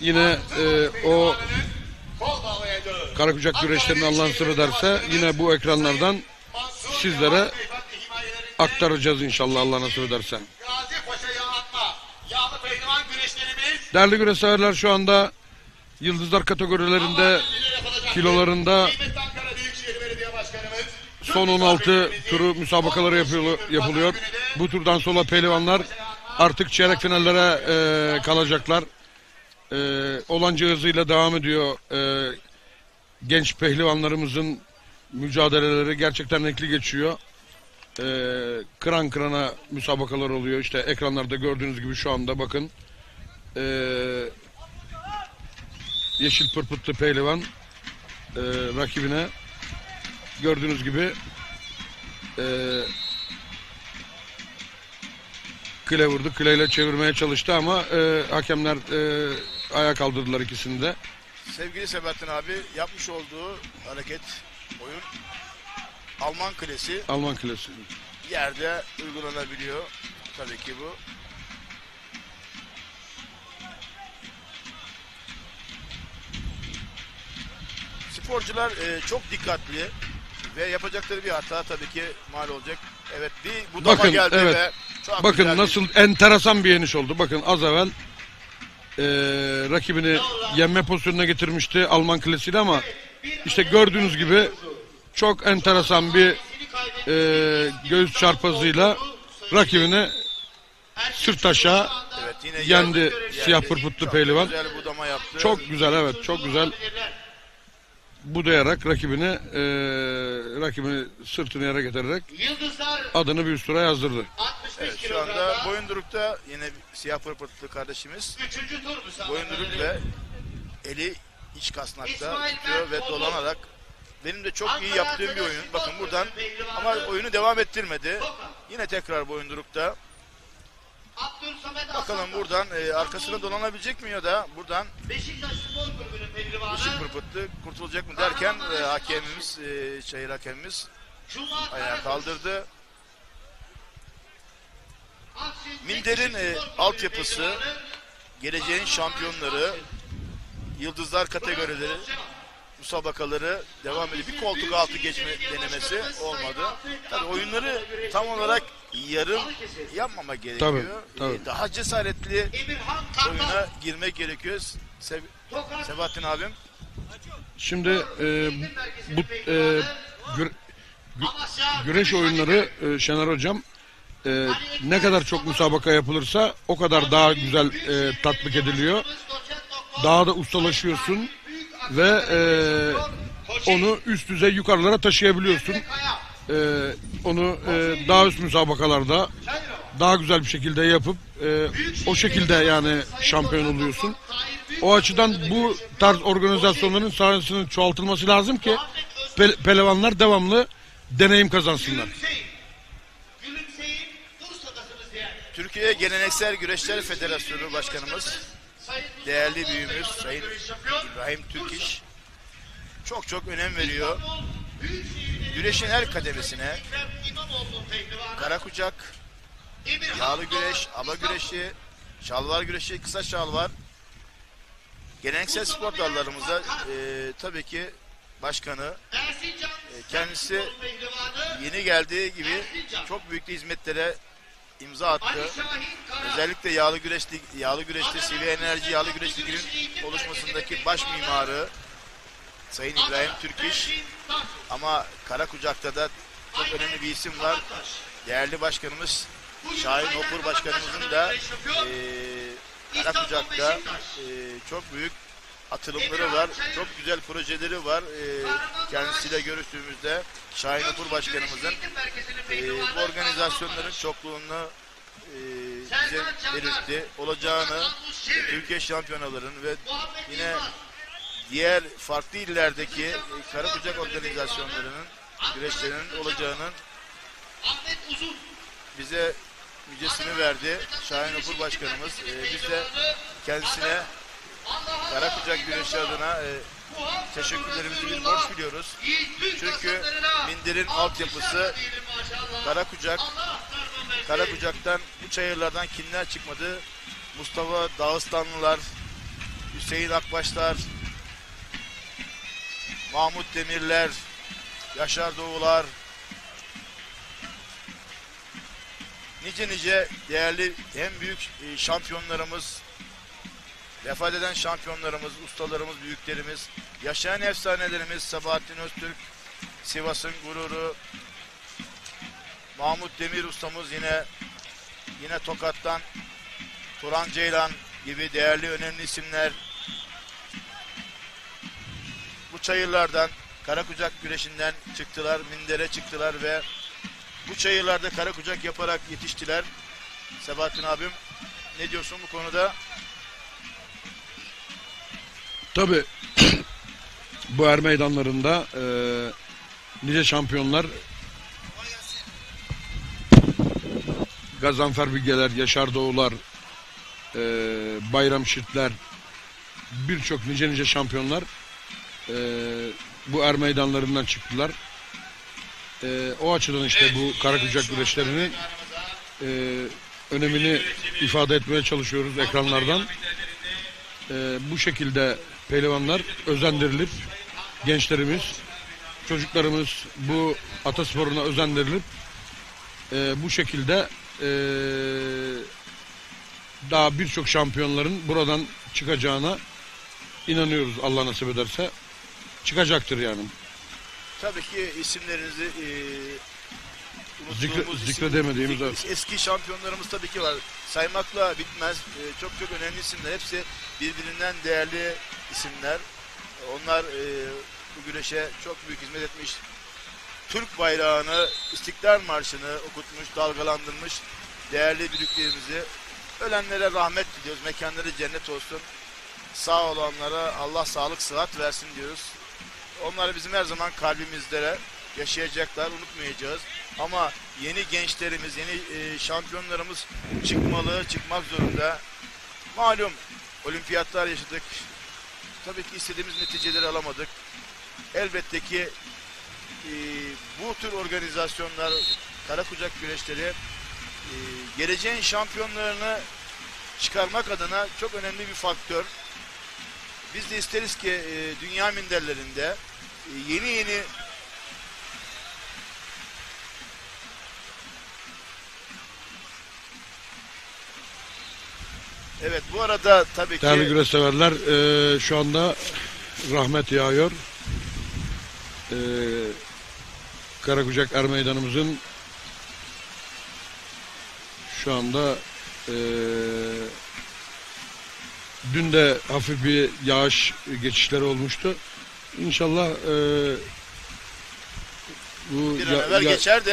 Yine o Karakucak güreşlerini Allah nasip ederse yine bu ekranlardan sizlere aktaracağız inşallah Allah nasip ederse. Değerli güreş severler, şu anda yıldızlar kategorilerinde kilolarında son 16 turu müsabakaları yapılıyor. Bu turdan sonra pehlivanlar artık çeyrek finallere kalacaklar. Olanca hızıyla devam ediyor. Genç pehlivanlarımızın mücadeleleri gerçekten renkli geçiyor. Kıran kırana müsabakalar oluyor. İşte ekranlarda gördüğünüz gibi şu anda bakın. Yeşil pırpıtlı pehlivan rakibine gördüğünüz gibi kile vurdu. Kileyle çevirmeye çalıştı ama hakemler ayağa kaldırdılar ikisini de. sevgili Sebahattin abi yapmış olduğu hareket oyun Alman klesi Alman kilesi. yerde uygulanabiliyor. Tabii ki bu. Sporcular çok dikkatli ve yapacakları bir hata tabii ki mal olacak. Evet, bir budama Bakın, geldi evet. ve çok Bakın güzel nasıl enteresan bir yeniş oldu. Bakın az evvel rakibini yenme pozisyonuna getirmişti Alman klasiyle ama işte gördüğünüz gibi çok enteresan bir göğüs çarpazıyla rakibini sırt aşağı evet, yine yendi siyah pırpıtlı çok pehlivan. güzel budama yaptı. Çok güzel, evet, çok güzel budayarak rakibini sırtını yere getirerek adını bir üst tura yazdırdı. Evet, şu anda Boyunduruk'ta yine siyah pırpırtlı kardeşimiz Boyunduruk ve eli iç kasnakta tutuyor ve dolanarak benim de çok iyi yaptığım bir oyun. Bakın buradan ama oyunu devam ettirmedi. Yine tekrar Boyunduruk'ta. Bakalım buradan arkasına dolanabilecek mi ya da buradan yeşil pırpıtlı kurtulacak mı derken hakemimiz, şehir hakemimiz ayağa kaldırdı. Minder'in altyapısı, geleceğin şampiyonları, yıldızlar kategorileri, müsabakaları devam ediyor. Bir koltuk altı geçme denemesi olmadı. Tabii oyunları tam olarak yarım yapmama gerekiyor. Tabii. Daha cesaretli oyuna girmek gerekiyor. Sebahattin abim. Şimdi bu güreş oyunları Şener Hocam ne kadar çok müsabaka yapılırsa o kadar daha güzel tatbik ediliyor. Daha da ustalaşıyorsun ve onu üst düzey yukarılara taşıyabiliyorsun. Onu daha üst müsabakalarda daha güzel bir şekilde yapıp o şekilde yani şampiyon oluyorsun. O açıdan bu tarz organizasyonların sayısının çoğaltılması lazım ki pehlivanlar devamlı deneyim kazansınlar. Türkiye Geleneksel Güreşler Federasyonu Başkanımız, değerli büyüğümüz Sayın İbrahim Türkiş çok önem veriyor. Güreşin her kademesine karakucak, yağlı güreş, aba güreşi, şalvar güreşi, kısa şalvar, geleneksel spor dallarımıza tabii ki başkanı kendisi yeni geldiği gibi çok büyük de hizmetlere imza attı. Özellikle yağlı güreşte CV Enerji Yağlı Güreş Ligi'nin oluşmasındaki baş mimarı Sayın İbrahim Türkiş, ama Karakucak'ta da çok önemli bir isim var. Değerli başkanımız Şahin Hopur başkanımızın da Karakucak'ta çok büyük atılımları var. Çok güzel projeleri var. Kendisiyle görüştüğümüzde Şahin Upur Başkanımızın bu organizasyonların çokluğunu bize belirtti. Olacağını, Türkiye şampiyonaların ve yine diğer farklı illerdeki Karakucak organizasyonlarının, güreşlerinin olacağının bize müjdesini verdi Şahin Upur Başkanımız. Biz de kendisine Karakucak güreşi adına teşekkürlerimizi bir borç biliyoruz. Çünkü Minder'in altyapısı Karakucak. Karakucak'tan bu çayırlardan kimler çıkmadı? Mustafa Dağıstanlılar, Hüseyin Akbaşlar, Mahmut Demirler, Yaşar Doğular, nice değerli en büyük şampiyonlarımız, vefat eden şampiyonlarımız, ustalarımız, büyüklerimiz, yaşayan efsanelerimiz Sabahattin Öztürk, Sivas'ın gururu, Mahmut Demir ustamız yine Tokat'tan, Turan Ceylan gibi değerli önemli isimler bu çayırlardan, Karakucak güreşinden çıktılar, Minder'e çıktılar ve bu çayırlarda Karakucak yaparak yetiştiler. Sabahattin abim, ne diyorsun bu konuda? Tabii bu er meydanlarında nice şampiyonlar, Gazanfer Bilgeler, Yaşar Doğular, Bayram Şirtler, birçok nice şampiyonlar bu er meydanlarından çıktılar. O açıdan işte bu Karakucak güreşlerinin önemini ifade etmeye çalışıyoruz ekranlardan. Bu şekilde pehlivanlar özendirilip, gençlerimiz, çocuklarımız bu atasporuna özendirilip bu şekilde daha birçok şampiyonların buradan çıkacağına inanıyoruz, Allah nasip ederse. Çıkacaktır yani. Tabii ki isimlerinizi unuttuğumuz zikredemediğimiz eski şampiyonlarımız tabii ki var. Saymakla bitmez. Çok önemli isimler. Hepsi birbirinden değerli isimler. Onlar bu güreşe çok büyük hizmet etmiş. Türk bayrağını, İstiklal Marşı'nı okutmuş, dalgalandırmış değerli büyüklerimizi. Ölenlere rahmet diliyoruz. Mekanları cennet olsun. Sağ olanlara Allah sağlık, sıhhat versin diyoruz. Onlar bizim her zaman kalbimizde yaşayacaklar, unutmayacağız. Ama yeni gençlerimiz, yeni şampiyonlarımız çıkmak zorunda. Malum olimpiyatlar yaşadık. Tabii ki istediğimiz neticeleri alamadık. Elbette ki bu tür organizasyonlar, Karakucak güreşleri geleceğin şampiyonlarını çıkarmak adına çok önemli bir faktör. Biz de isteriz ki dünya minderlerinde yeni evet, bu arada tabii ki değerli güreş severler, şu anda rahmet yağıyor. Karakucak er meydanımızın şu anda dün de hafif bir yağış geçişleri olmuştu. İnşallah bu bir an evvel geçer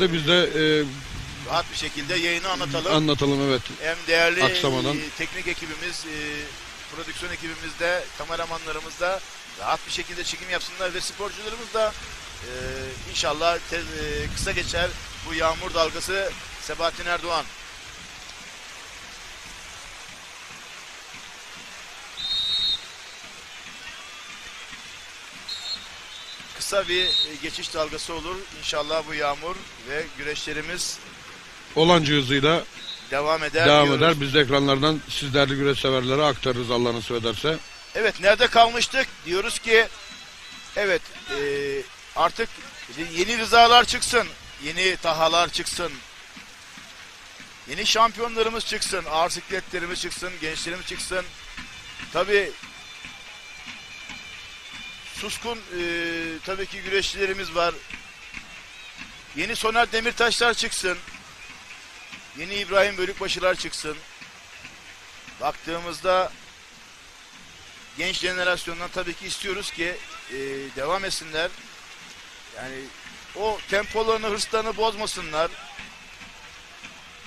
de biz de rahat bir şekilde yayını anlatalım, evet. Hem değerli aksamadan. Teknik ekibimiz, prodüksiyon ekibimiz de, kameramanlarımız da rahat bir şekilde çekim yapsınlar ve sporcularımız da inşallah kısa geçer bu yağmur dalgası. Sebahattin Erdoğan. Kısa bir geçiş dalgası olur. İnşallah bu yağmur ve güreşlerimiz olanca hızıyla devam eder. Biz de ekranlardan siz değerli güreş severlere aktarırız, Allah nasip ederse. Evet, nerede kalmıştık? Diyoruz ki evet, artık yeni rızalar çıksın, yeni tahalar çıksın, yeni şampiyonlarımız çıksın, ağır sikletlerimiz çıksın, gençlerimiz çıksın. Tabii suskun tabii ki güreşçilerimiz var. Yeni Soner Demirtaşlar çıksın. Yeni İbrahim Bölükbaşılar çıksın. baktığımızda genç jenerasyondan tabii ki istiyoruz ki devam etsinler. Yani o tempolarını, hırslarını bozmasınlar.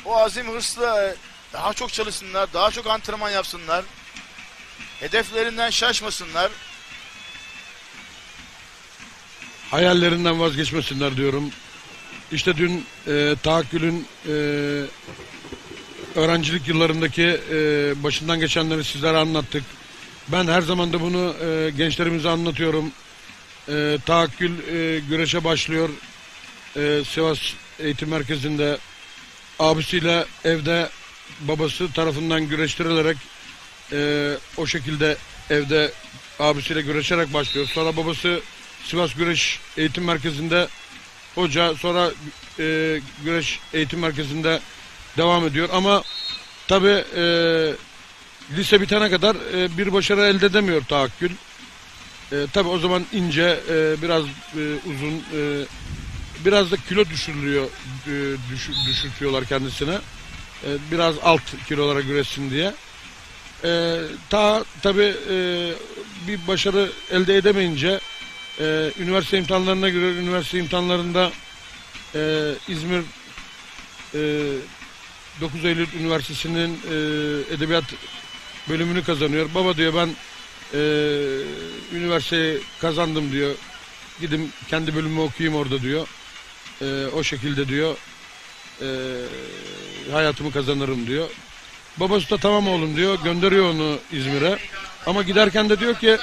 O azim hırsla daha çok çalışsınlar, daha çok antrenman yapsınlar. Hedeflerinden şaşmasınlar. Hayallerinden vazgeçmesinler diyorum. İşte dün Tahakkül'ün öğrencilik yıllarındaki başından geçenleri sizlere anlattık. Ben her zaman da bunu gençlerimize anlatıyorum. Tahakkül güreşe başlıyor. Sivas Eğitim Merkezi'nde abisiyle evde babası tarafından güreştirilerek o şekilde evde abisiyle güreşerek başlıyor. Sonra babası Sivas Güreş Eğitim Merkezi'nde hoca, sonra Güreş Eğitim Merkezi'nde devam ediyor. Ama tabi lise bitene kadar bir başarı elde edemiyor Tahakkül. Tabi o zaman ince, biraz uzun, biraz da kilo düşürülüyor, düşürtüyorlar kendisine. Biraz alt kilolara güreşsin diye. Tabi bir başarı elde edemeyince üniversite imtihanlarına giriyor. Üniversite imtihanlarında İzmir 9 Eylül Üniversitesi'nin edebiyat bölümünü kazanıyor. Baba diyor, ben üniversiteyi kazandım diyor. Gidip kendi bölümümü okuyayım orada diyor. O şekilde diyor hayatımı kazanırım diyor. Babası da tamam oğlum diyor. Gönderiyor onu İzmir'e. Ama giderken de diyor ki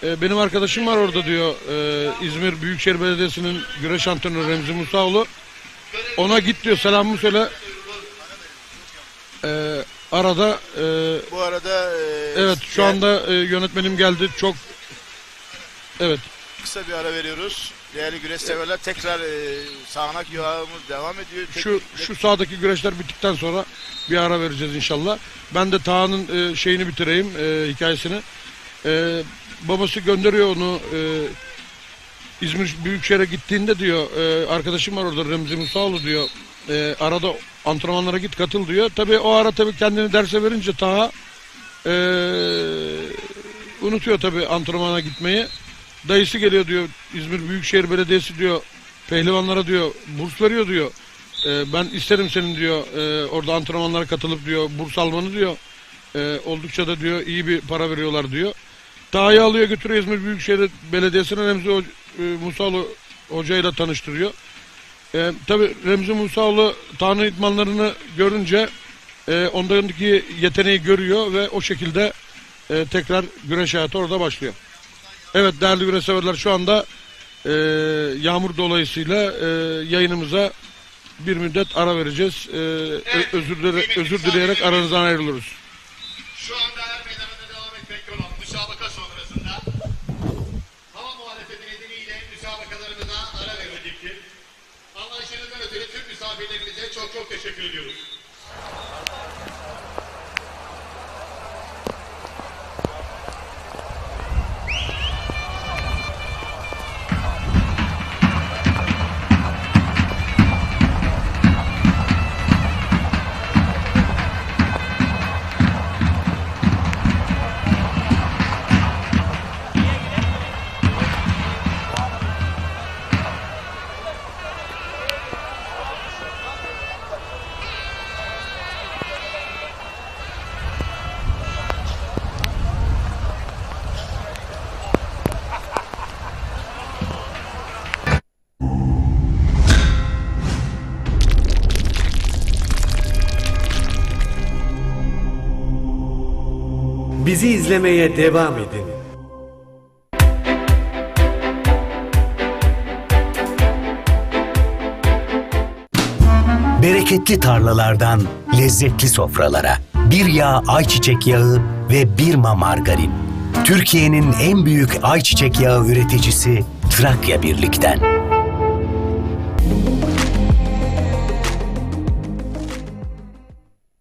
benim arkadaşım var orada diyor. İzmir Büyükşehir Belediyesi'nin güreş antrenörü Remzi Musaoğlu. Ona git diyor, selamımı söyle. Arada Bu arada evet, şu anda yönetmenim geldi. Çok evet. Kısa bir ara veriyoruz. Değerli güreş severler, tekrar sağanak yağımız devam ediyor. Şu sağdaki güreşler bittikten sonra bir ara vereceğiz inşallah. Ben de Taha'nın şeyini bitireyim, hikayesini. Babası gönderiyor onu İzmir Büyükşehir'e gittiğinde diyor, arkadaşım var orada Remzi Musaoğlu diyor. Arada antrenmanlara git, katıl diyor. Tabii o ara tabii kendini derse verince Taha unutuyor tabii antrenmana gitmeyi. Dayısı geliyor diyor, İzmir Büyükşehir Belediyesi diyor, pehlivanlara diyor burs veriyor diyor. Ben isterim senin diyor orada antrenmanlara katılıp diyor burs almanı diyor. Oldukça da diyor iyi bir para veriyorlar diyor. Taha'yı alıyor, götürüyor İzmir Büyükşehir Belediyesi'ne, Remzi Musaoğlu hocayla tanıştırıyor. Tabii Remzi Musaoğlu Taha'nın idmanlarını görünce ondaki yeteneği görüyor ve o şekilde tekrar güreş hayatı orada başlıyor. Evet değerli güreş severler, şu anda yağmur dolayısıyla yayınımıza bir müddet ara vereceğiz. Özür dileyerek aranızdan ayrılırız. Şu anda her meydanında devam etmekte olan müsabaka sonrasında hava muhalefeti nedeniyle müsabakalarımıza ara verildik. Anlayışınızdan ötürü tüm misafirlerimize çok çok teşekkür ediyoruz. Bizi izlemeye devam edin. Bereketli tarlalardan lezzetli sofralara, bir yağ ayçiçek yağı ve Birma margarin. Türkiye'nin en büyük ayçiçek yağı üreticisi Trakya Birlik'ten.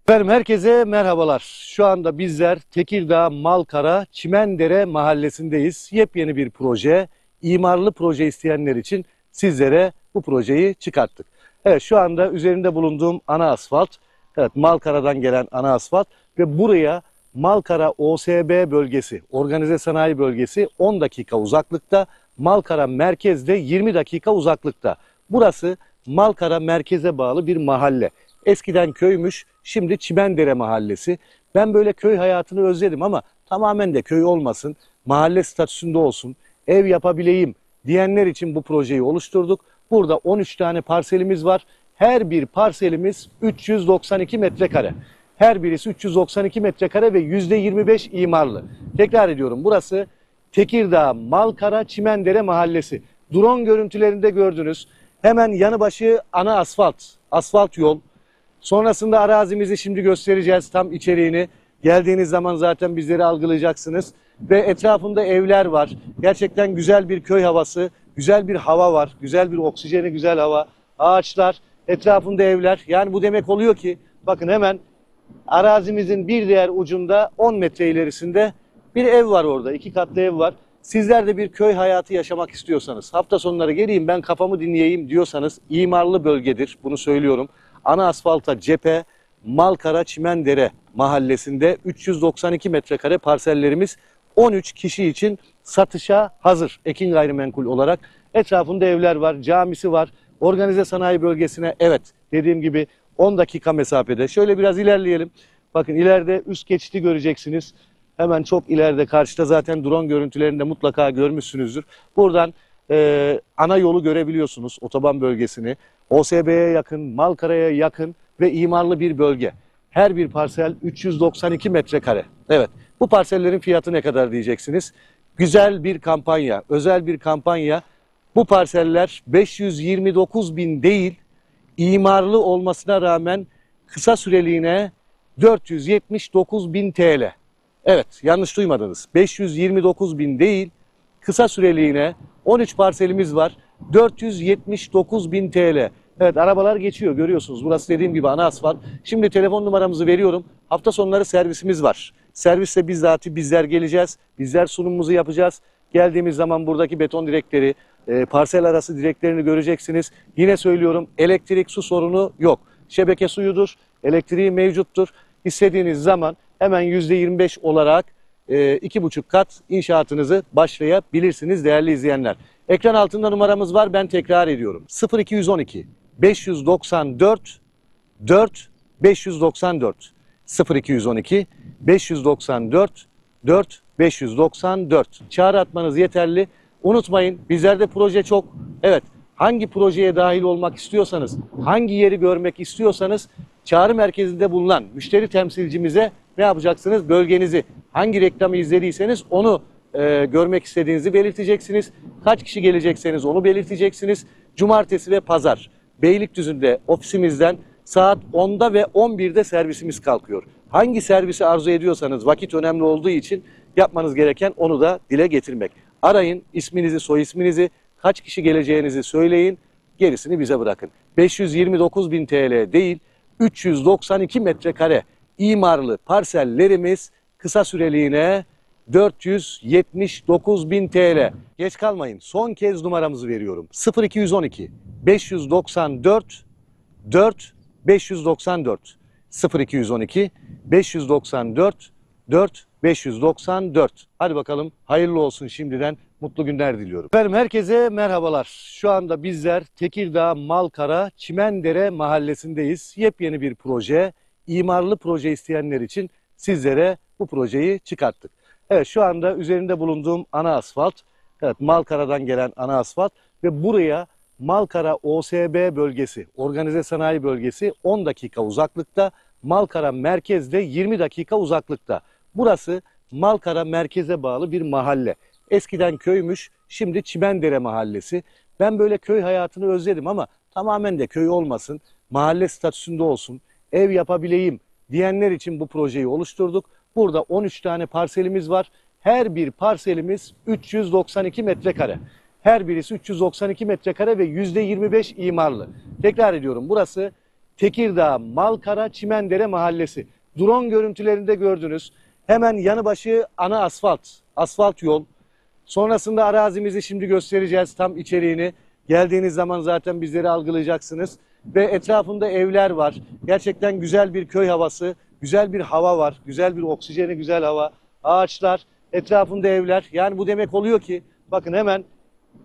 Efendim herkese merhabalar. Şu anda bizler Tekirdağ Malkara Çimendere mahallesindeyiz. Yepyeni bir proje, imarlı proje isteyenler için sizlere bu projeyi çıkarttık. Evet, şu anda üzerinde bulunduğum ana asfalt, evet, Malkara'dan gelen ana asfalt ve buraya Malkara OSB bölgesi, organize sanayi bölgesi 10 dakika uzaklıkta. Malkara merkezde 20 dakika uzaklıkta. Burası Malkara merkeze bağlı bir mahalle. Eskiden köymüş, şimdi Çimendere mahallesi. Ben böyle köy hayatını özledim ama tamamen de köy olmasın, mahalle statüsünde olsun, ev yapabileyim diyenler için bu projeyi oluşturduk. Burada 13 tane parselimiz var. Her bir parselimiz 392 metrekare. Her birisi 392 metrekare ve %25 imarlı. Tekrar ediyorum, burası Tekirdağ Malkara Çimendere mahallesi. Drone görüntülerinde gördünüz. Hemen yanı başı ana asfalt yol. Sonrasında arazimizi şimdi göstereceğiz, tam içeriğini. Geldiğiniz zaman zaten bizleri algılayacaksınız. Ve etrafında evler var. Gerçekten güzel bir köy havası, güzel bir hava var. Güzel bir oksijeni, güzel hava. Ağaçlar, etrafında evler. Yani bu demek oluyor ki, bakın hemen arazimizin bir diğer ucunda 10 metre ilerisinde bir ev var orada. 2 katlı ev var. Sizler de bir köy hayatı yaşamak istiyorsanız, hafta sonları geleyim ben kafamı dinleyeyim diyorsanız imarlı bölgedir. Bunu söylüyorum. Ana asfalta cephe, Malkara Çimendere mahallesinde 392 metrekare parsellerimiz 13 kişi için satışa hazır. Ekin gayrimenkul olarak etrafında evler var, camisi var. Organize sanayi bölgesine, evet dediğim gibi 10 dakika mesafede. Şöyle biraz ilerleyelim. Bakın ileride üst geçidi göreceksiniz. Hemen çok ileride karşıda, zaten drone görüntülerinde mutlaka görmüşsünüzdür. Buradan ana yolu görebiliyorsunuz, otoban bölgesini. OSB'ye yakın, Malkara'ya yakın ve imarlı bir bölge. Her bir parsel 392 metrekare. Evet, bu parsellerin fiyatı ne kadar diyeceksiniz? Güzel bir kampanya, özel bir kampanya. Bu parseller 529 bin değil, imarlı olmasına rağmen kısa süreliğine 479 bin TL. Evet, yanlış duymadınız. 529 bin değil, kısa süreliğine 13 parselimiz var. 479 bin TL. Evet, arabalar geçiyor, görüyorsunuz. Burası dediğim gibi ana asfalt. Şimdi telefon numaramızı veriyorum. Hafta sonları servisimiz var. Serviste bizzati bizler geleceğiz. Bizler sunumumuzu yapacağız. Geldiğimiz zaman buradaki beton direkleri, parsel arası direklerini göreceksiniz. Yine söylüyorum, elektrik su sorunu yok. Şebeke suyudur, elektriği mevcuttur. İstediğiniz zaman hemen %25 olarak 2,5 kat inşaatınızı başlayabilirsiniz değerli izleyenler. Ekran altında numaramız var, ben tekrar ediyorum. 0212 594 4 594 0212 594 4 594. Çağrı atmanız yeterli. Unutmayın, bizlerde proje çok. Evet, hangi projeye dahil olmak istiyorsanız, hangi yeri görmek istiyorsanız çağrı merkezinde bulunan müşteri temsilcimize ne yapacaksınız? Bölgenizi, hangi reklamı izlediyseniz onu görmek istediğinizi belirteceksiniz. Kaç kişi gelecekseniz onu belirteceksiniz. Cumartesi ve pazar Beylikdüzü'nde ofisimizden saat 10'da ve 11'de servisimiz kalkıyor. Hangi servisi arzu ediyorsanız, vakit önemli olduğu için yapmanız gereken onu da dile getirmek. Arayın, isminizi, soy isminizi, kaç kişi geleceğinizi söyleyin, gerisini bize bırakın. 529 bin TL değil, 392 metrekare imarlı parsellerimiz kısa süreliğine 479 bin TL. Geç kalmayın, son kez numaramızı veriyorum. 0212 594 4 594 0212 594 4 594. Hadi bakalım, hayırlı olsun şimdiden, mutlu günler diliyorum. Efendim, herkese merhabalar. Şu anda bizler Tekirdağ Malkara Çimendere mahallesindeyiz. Yepyeni bir proje, imarlı proje isteyenler için sizlere bu projeyi çıkarttık. Evet, şu anda üzerinde bulunduğum ana asfalt, evet, Malkara'dan gelen ana asfalt ve buraya Malkara OSB bölgesi, organize sanayi bölgesi 10 dakika uzaklıkta. Malkara merkezde 20 dakika uzaklıkta. Burası Malkara merkeze bağlı bir mahalle. Eskiden köymüş, şimdi Çimendere mahallesi. Ben böyle köy hayatını özledim ama tamamen de köy olmasın, mahalle statüsünde olsun, ev yapabileyim diyenler için bu projeyi oluşturduk. Burada 13 tane parselimiz var. Her bir parselimiz 392 metrekare. Her birisi 392 metrekare ve %25 imarlı. Tekrar ediyorum, burası Tekirdağ Malkara Çimendere mahallesi. Drone görüntülerinde gördünüz. Hemen yanı başı ana asfalt yol. Sonrasında arazimizi şimdi göstereceğiz, tam içeriğini. Geldiğiniz zaman zaten bizleri algılayacaksınız. Ve etrafında evler var. Gerçekten güzel bir köy havası, Güzel bir hava var, güzel bir oksijeni, güzel hava, ağaçlar, etrafında evler. Yani bu demek oluyor ki bakın hemen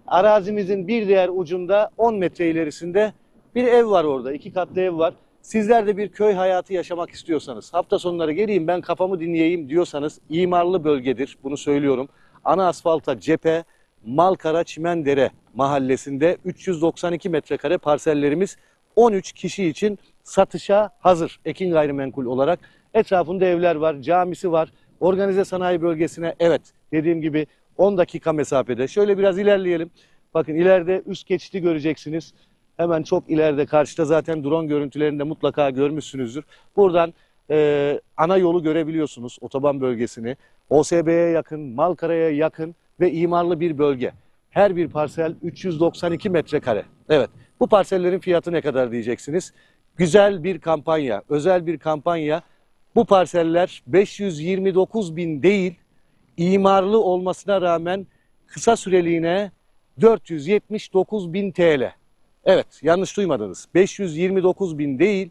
arazimizin bir diğer ucunda 10 metre ilerisinde bir ev var orada. 2 katlı ev var. Sizler de bir köy hayatı yaşamak istiyorsanız, hafta sonları geleyim ben kafamı dinleyeyim diyorsanız imarlı bölgedir. Bunu söylüyorum. Ana asfalta cephe Malkara Çimendere mahallesinde 392 metrekare parsellerimiz 13 kişi için satışa hazır. Ekin gayrimenkul olarak etrafında evler var, camisi var. Organize sanayi bölgesine evet dediğim gibi 10 dakika mesafede. Şöyle biraz ilerleyelim. Bakın ileride üst geçidi göreceksiniz. Hemen çok ileride karşıda zaten drone görüntülerinde mutlaka görmüşsünüzdür. Buradan ana yolu görebiliyorsunuz, otoban bölgesini. OSB'ye yakın, Malkara'ya yakın ve imarlı bir bölge. Her bir parsel 392 metrekare. Evet, bu parsellerin fiyatı ne kadar diyeceksiniz? Güzel bir kampanya, özel bir kampanya. Bu parseller 529 bin değil, imarlı olmasına rağmen kısa süreliğine 479 bin TL. Evet, yanlış duymadınız. 529 bin değil,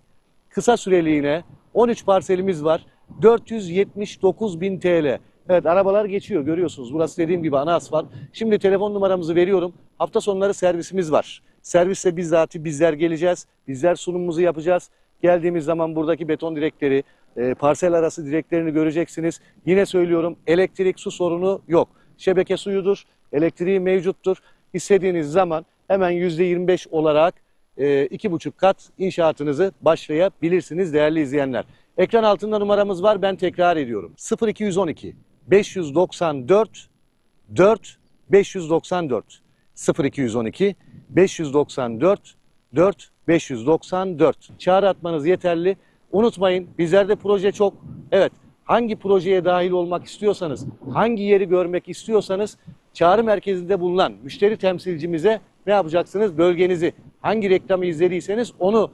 kısa süreliğine 13 parselimiz var. 479 bin TL. Evet, arabalar geçiyor görüyorsunuz. Burası dediğim gibi ana asfalt. Şimdi telefon numaramızı veriyorum. Hafta sonları servisimiz var. Serviste bizzati bizler geleceğiz. Bizler sunumumuzu yapacağız. Geldiğimiz zaman buradaki beton direkleri, parsel arası direklerini göreceksiniz. Yine söylüyorum, elektrik su sorunu yok. Şebeke suyudur, elektriği mevcuttur. İstediğiniz zaman hemen %25 olarak 2,5 kat inşaatınızı başlayabilirsiniz değerli izleyenler. Ekran altında numaramız var, ben tekrar ediyorum. 0212 594 4 594 0212 594 4 594. Çağrı atmanız yeterli. Unutmayın, bizlerde proje çok. Evet, hangi projeye dahil olmak istiyorsanız, hangi yeri görmek istiyorsanız çağrı merkezinde bulunan müşteri temsilcimize ne yapacaksınız? Bölgenizi, hangi reklamı izlediyseniz onu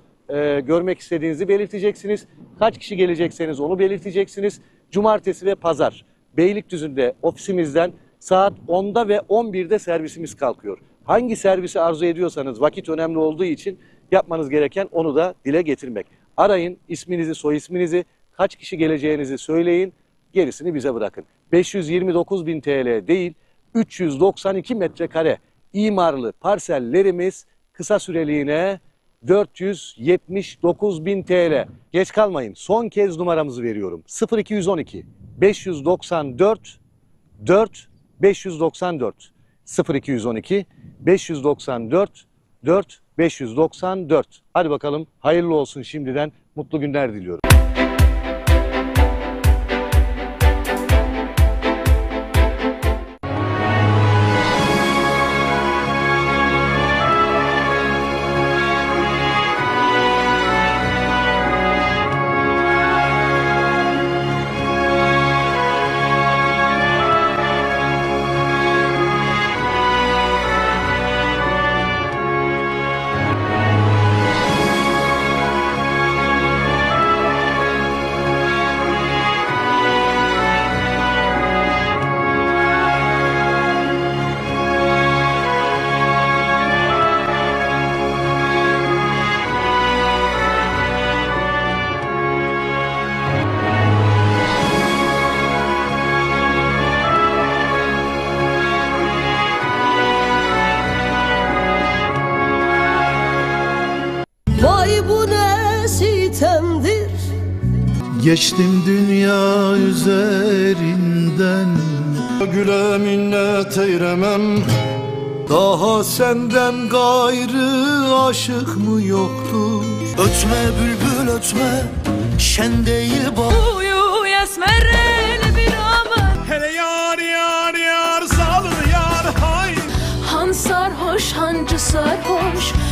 görmek istediğinizi belirteceksiniz. Kaç kişi gelecekseniz onu belirteceksiniz. Cumartesi ve pazar Beylikdüzü'nde ofisimizden saat 10'da ve 11'de servisimiz kalkıyor. Hangi servisi arzu ediyorsanız, vakit önemli olduğu için yapmanız gereken onu da dile getirmek. Arayın, isminizi, soy isminizi, kaç kişi geleceğinizi söyleyin, gerisini bize bırakın. 529 bin TL değil, 392 metrekare imarlı parsellerimiz kısa süreliğine 479 bin TL. Geç kalmayın, son kez numaramızı veriyorum. 0212 594 4 594 0212 594 4 594. Hadi bakalım, hayırlı olsun şimdiden, mutlu günler diliyorum. Geçtim dünya üzerinden, güle minnet eyremem. Daha senden gayrı aşık mı yoktur? Ötme bülbül ötme, şen değil bu